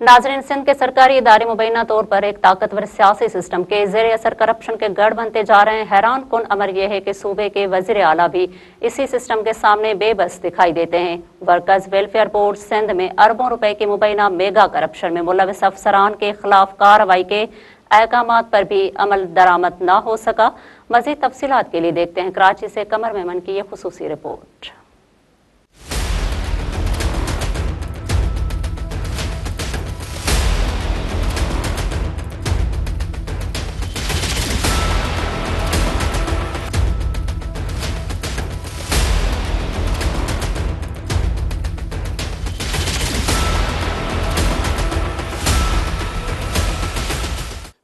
नाजरीन, सिंध के सरकारी इदारे मुबैना तौर पर एक ताकतवर सियासी सिस्टम के ज़ेर असर करप्शन के गढ़ बनते जा रहे हैं। हैरान कुन अमर यह है कि सूबे के वज़ीर आला भी इसी सिस्टम के सामने बेबस दिखाई देते हैं। वर्कर्स वेलफेयर बोर्ड सिंध में अरबों रुपए के मुबैना मेगा करप्शन में मुलविस अफसरान के खिलाफ कार्रवाई के अहकामात पर भी अमल दरामद न हो सका। मज़ीद तफसीलात के लिए देखते हैं कराची से कमर मेमन की यह खुसूसी रिपोर्ट।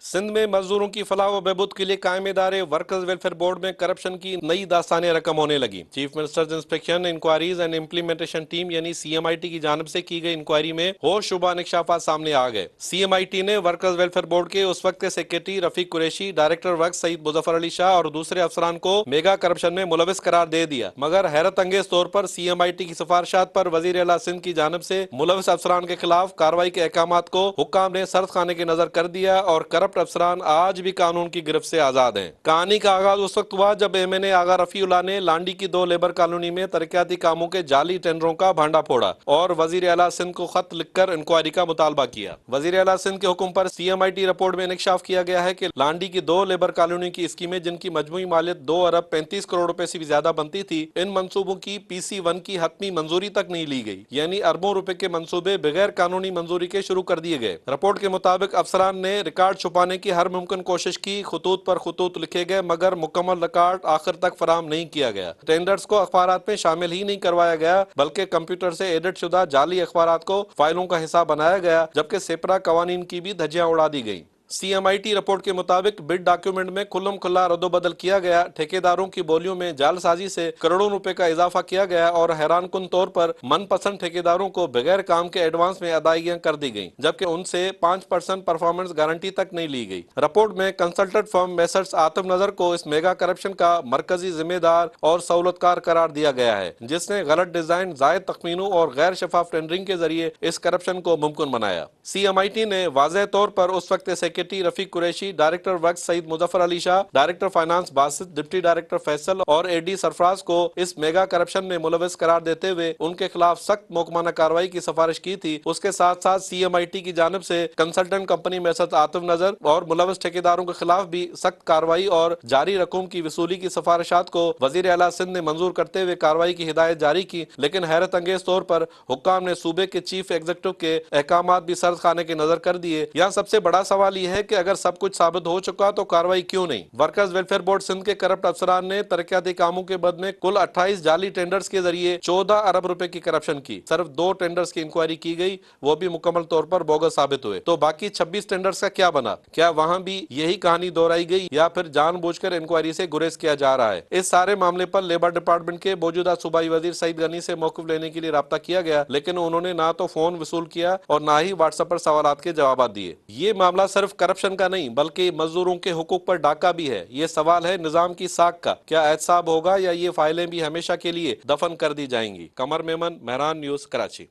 सिंध में मजदूरों की फलाह व बहबूद के लिए कायम इदारे वर्कर्स वेलफेयर बोर्ड में करप्शन की नई दास्तानें रकम होने लगी। Chief ministers inspection inquiries and implementation team यानी CMIT की जानिब से की गई इंक्वायरी में होश शुबा इंकशाफात सामने आ गए। CMIT ने वर्कर्स वेलफेयर बोर्ड के उस वक्त के secretary Rafiq Qureshi, director work Saeed Muzaffar Ali Shah और दूसरे अफसरान को मेगा करप्शन में मुलविस करार दे दिया। मगर हैरत अंगेज तौर पर CMIT की सिफारिशात पर वजीर आला सिंध की जानिब से मुलविस अफसरान के खिलाफ कार्रवाई के अहकामात को हुक्काम ने सर्द खाने की नजर कर दिया और करप्ट अफसरान आज भी कानून की गिरफ्त से आजाद हैं। कहानी का आगाज उस वक्त हुआ जब MNA आगा रफीउल्लाह ने लांडी की 2 लेबर कॉलोनी में तरक्याती कामों के जाली टेंडरों का भांडा फोड़ा और वजीर आला सिंध को खत लिखकर इंक्वायरी का मुतालबा किया। वजीर आला सिंध के हुक्म पर CMIT रिपोर्ट में इंकशाफ किया गया है कि लांडी की 2 लेबर कॉलोनी की स्कीमें जिनकी मजमूई मालियत 2 अरब 35 करोड़ रुपए से भी ज्यादा बनती थी, इन मंसूबों की PC1 की हतमी मंजूरी तक नहीं ली गई, यानी अरबों रुपए के मंसूबे बगैर कानूनी मंजूरी के शुरू कर दिए गए। रिपोर्ट के मुताबिक अफसरान ने रिकॉर्ड छुपाने की हर मुमकिन कोशिश की, खतूत पर खतूत लिखे गए मगर मुकम्मल रिकॉर्ड आखिर तक फराहम नहीं किया गया। टेंडर्स को अखबारात में शामिल ही नहीं करवाया गया बल्कि कंप्यूटर से एडिट शुदा जाली अखबारात को फाइलों का हिस्सा बनाया गया, जबकि सेपरा कवानीन की भी धज्जियां उड़ा दी गई। CMIT रिपोर्ट के मुताबिक बिड डॉक्यूमेंट में खुल्लम खुल्ला रद्दोबदल किया गया, ठेकेदारों की बोलियों में जालसाजी से करोड़ों रुपए का इजाफा किया गया और हैरान कुन तौर पर मनपसंद ठेकेदारों को बगैर काम के एडवांस में अदायगियां कर दी गई, जबकि उनसे 5% परफॉर्मेंस गारंटी तक नहीं ली गई। रिपोर्ट में कंसल्टेंट फर्म मेसर्स आतिफ नजर को इस मेगा करप्शन का मरकजी जिम्मेदार और सहूलतकार करार दिया गया है, जिसने गलत डिजाइन, जायद तखमीनों और गैर शफाफ टेंडरिंग के जरिए इस करप्शन को मुमकिन बनाया। CMIT ने वाज़ेह तौर पर उस वक्त Rafiq Qureshi, director work Saeed Muzaffar Ali Shah, director finance Basit, deputy director Faisal और AD सरफराज को इस मेगा करप्शन में मुलविस करार देते हुए उनके खिलाफ सख्त मुकम्मल कार्रवाई की सिफारिश की थी। उसके साथ साथ CMIT की जानिब से कंसल्टेंट कंपनी मेसर्स आतिफ नजर और मुलविस ठेकेदारों के खिलाफ भी सख्त कार्रवाई और जारी रकूम की वसूली की सिफारिशात को वजीर आला सिंध ने मंजूर करते हुए कार्रवाई की हिदायत जारी की। लेकिन हैरत अंगेज तौर पर हुक्काम ने सूबे के चीफ एग्जीक्यूटिव के अहकामात भी सर्द खाने की नजर कर दिए। यहाँ सबसे बड़ा सवाल यह है कि अगर सब कुछ साबित हो चुका तो कार्रवाई क्यों नहीं? वर्कर्स वेलफेयर बोर्ड सिंध के करप्ट अफसरान ने तरक्याती कामों के बद में कुल 28 जाली टेंडर्स के जरिए 14 अरब रुपए की करप्शन की। सिर्फ 2 टेंडर्स की इंक्वायरी की गई, वो भी मुकम्मल तौर पर बोगस साबित हुए। तो बाकी 26 टेंडर्स का क्या बना? क्या वहाँ भी यही कहानी दोहराई गई या फिर जानबूझकर इंक्वायरी से गुरेज किया जा रहा है? इस सारे मामले पर लेबर डिपार्टमेंट के मौजूदा सूबाई वजीर सईद गनी से मौक़िफ़ लेने के लिए राब्ता किया गया, लेकिन उन्होंने ना तो फोन वसूल किया और ना ही व्हाट्सएप पर सवालात के जवाब दिए। ये मामला सिर्फ करप्शन का नहीं बल्कि मजदूरों के हुकूक पर डाका भी है। ये सवाल है निजाम की साख का, क्या एहतसाब होगा या ये फाइलें भी हमेशा के लिए दफन कर दी जाएंगी? कमर मेमन, मेहरान न्यूज, कराची।